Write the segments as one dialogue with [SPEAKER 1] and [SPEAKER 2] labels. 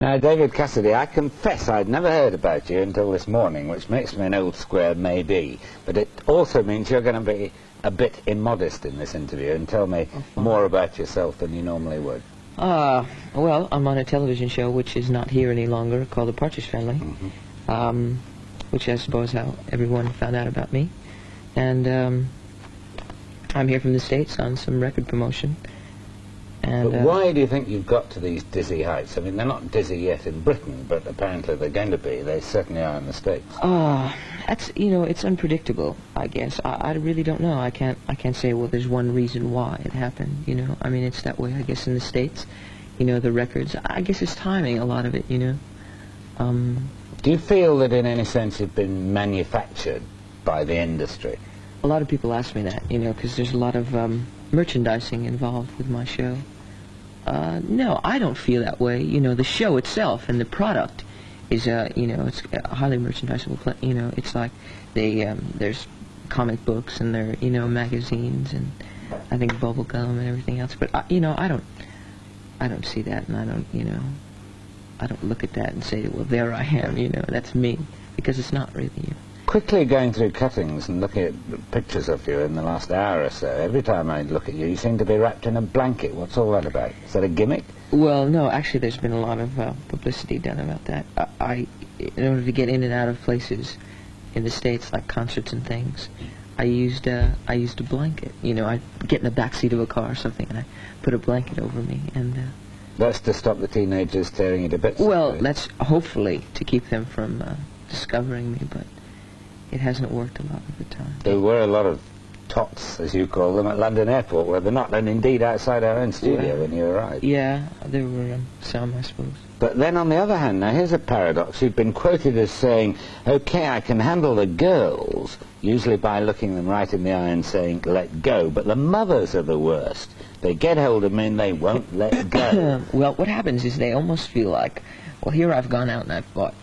[SPEAKER 1] Now, David Cassidy, I confess I'd never heard about you until this morning, which makes me an old square maybe, but it also means you're going to be a bit immodest in this interview and tell me more about yourself than you normally would.
[SPEAKER 2] Well, I'm on a television show which is not here any longer, called The Partridge Family, which I suppose how everyone found out about me. And I'm here from the States on some record promotion. And,
[SPEAKER 1] but why do you think you've got to these dizzy heights? I mean, they're not dizzy yet in Britain, but apparently they're going to be. They certainly are in the States.
[SPEAKER 2] That's, you know, it's unpredictable, I guess. I really don't know. I can't say, well, there's one reason why it happened, you know. I mean, it's that way, I guess, in the States. You know, the records, I guess it's timing, a lot of it, you know.
[SPEAKER 1] Do you feel that in any sense you've been manufactured by the industry?
[SPEAKER 2] A lot of people ask me that, you know, because there's a lot of merchandising involved with my show. No, I don't feel that way. You know, the show itself and the product is, you know, it's highly merchandisable. You know, it's like there's comic books and there, you know, magazines and I think bubble gum and everything else. But you know, I don't see that, and I don't, you know, I don't look at that and say, well, there I am. You know, that's me, because it's not really you.
[SPEAKER 1] Quickly going through cuttings and looking at pictures of you in the last hour or so, every time I look at you, you seem to be wrapped in a blanket. What's all that about? Is that a gimmick?
[SPEAKER 2] Well, no, actually there's been a lot of publicity done about that. In order to get in and out of places in the States, like concerts and things, I used a blanket. You know, I'd get in the back seat of a car or something, and I put a blanket over me, and...
[SPEAKER 1] That's to stop the teenagers tearing you to bits?
[SPEAKER 2] Well, that's hopefully to keep them from discovering me, but... it hasn't worked a lot of the time.
[SPEAKER 1] There were a lot of tots, as you call them, at London Airport, were there not? And indeed outside our own studio when you arrived.
[SPEAKER 2] Yeah, there were some, I suppose.
[SPEAKER 1] But then on the other hand, now here's a paradox. You've been quoted as saying, OK, I can handle the girls, usually by looking them right in the eye and saying, let go, but the mothers are the worst. They get hold of me and they won't let go.
[SPEAKER 2] Well, what happens is they almost feel like, well, here I've gone out and I've bought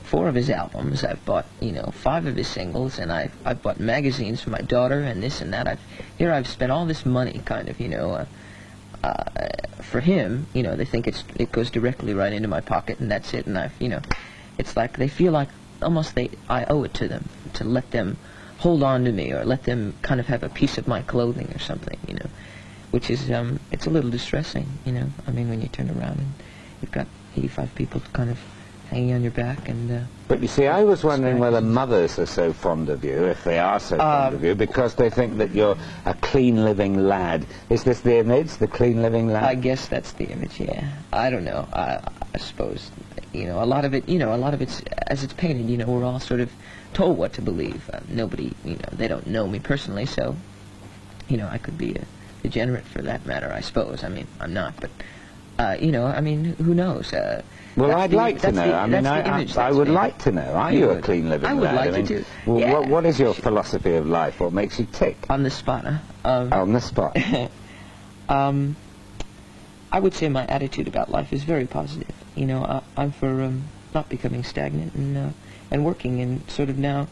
[SPEAKER 2] 4 of his albums, I've bought, you know, 5 of his singles, and I've bought magazines for my daughter and this and that. I've spent all this money, kind of, you know, for him. You know, they think it goes directly right into my pocket, and that's it. And you know, it's like they feel like almost I owe it to them to let them hold on to me, or let them kind of have a piece of my clothing or something, you know, which is it's a little distressing, you know. I mean, when you turn around and you've got 85 people kind of hanging on your back, and
[SPEAKER 1] but you see, I was wondering whether mothers are so fond of you, if they are so fond of you, because they think that you're a clean living lad. Is this the image, the clean living lad?
[SPEAKER 2] I guess that's the image, yeah. I don't know. I suppose, you know, a lot of it, you know, a lot of it's as it's painted. You know, we're all sort of told what to believe. Nobody, you know, they don't know me personally, so, you know, I could be a degenerate for that matter, I suppose. I mean, I'm not, but, you know, I mean, who knows?
[SPEAKER 1] Well, I'd like to know. I mean, I would like to know. Are you a clean living lad?
[SPEAKER 2] I would like to do.
[SPEAKER 1] Well,
[SPEAKER 2] Yeah.
[SPEAKER 1] What is your philosophy of life? What makes you tick?
[SPEAKER 2] On the spot, huh?
[SPEAKER 1] On the spot.
[SPEAKER 2] I would say my attitude about life is very positive. You know, I'm for not becoming stagnant and working, and sort of now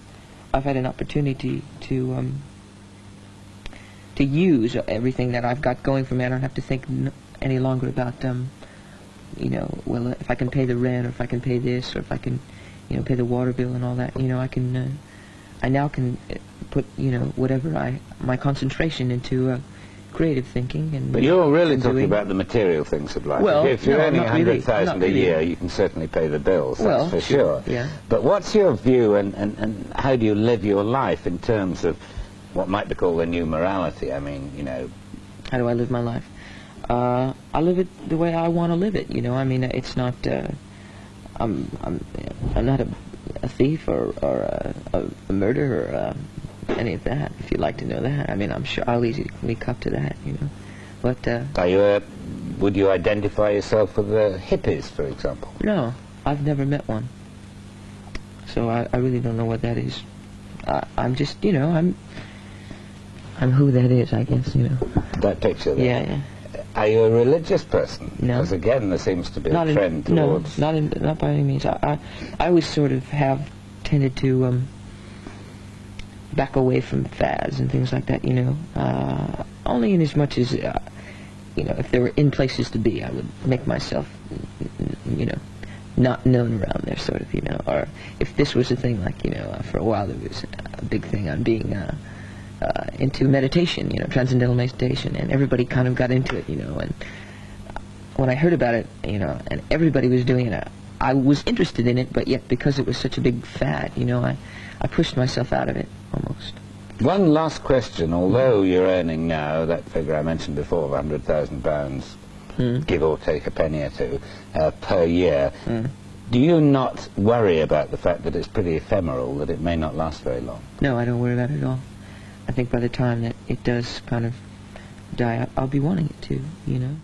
[SPEAKER 2] I've had an opportunity to use everything that I've got going for me. I don't have to think any longer about you know, well, if I can pay the rent, or if I can pay this, or if I can, you know, pay the water bill and all that, you know, I now can put, you know, whatever my concentration into creative thinking. And
[SPEAKER 1] but you're really talking about the material things of life.
[SPEAKER 2] Well,
[SPEAKER 1] if you're earning 100,000 a year,
[SPEAKER 2] really.
[SPEAKER 1] You can certainly pay the bills,
[SPEAKER 2] well,
[SPEAKER 1] that's for sure.
[SPEAKER 2] Yeah.
[SPEAKER 1] But what's your view, and how do you live your life in terms of what might be called a new morality? I mean, you know...
[SPEAKER 2] How do I live my life? I live it the way I want to live it, you know. I mean, it's not, I'm not a thief or a murderer or any of that, if you'd like to know that. I mean, I'm sure I'll easily cup to that, you know. But,
[SPEAKER 1] would you identify yourself with the hippies, for example?
[SPEAKER 2] No, I've never met one. So I really don't know what that is. I'm just, you know, I'm who that is, I guess, you know.
[SPEAKER 1] That picture there?
[SPEAKER 2] Yeah, yeah.
[SPEAKER 1] Are you a religious person?
[SPEAKER 2] No.
[SPEAKER 1] Because again, there seems to be a trend towards...
[SPEAKER 2] No, not by any means. I always sort of have tended to back away from fads and things like that, you know. Only in as much as, you know, if there were in places to be, I would make myself, you know, not known around there, sort of, you know. Or if this was a thing, like, you know, for a while there was a big thing on being into meditation, you know, transcendental meditation, and everybody kind of got into it, you know. And when I heard about it, you know, and everybody was doing it, I was interested in it, but yet because it was such a big fad, you know, I pushed myself out of it, almost.
[SPEAKER 1] One last question. Although you're earning now that figure I mentioned before of £100,000, give or take a penny or two, per year, do you not worry about the fact that it's pretty ephemeral, that it may not last very long?
[SPEAKER 2] No, I don't worry about it at all. I think by the time that it does kind of die, I'll be wanting it to, you know.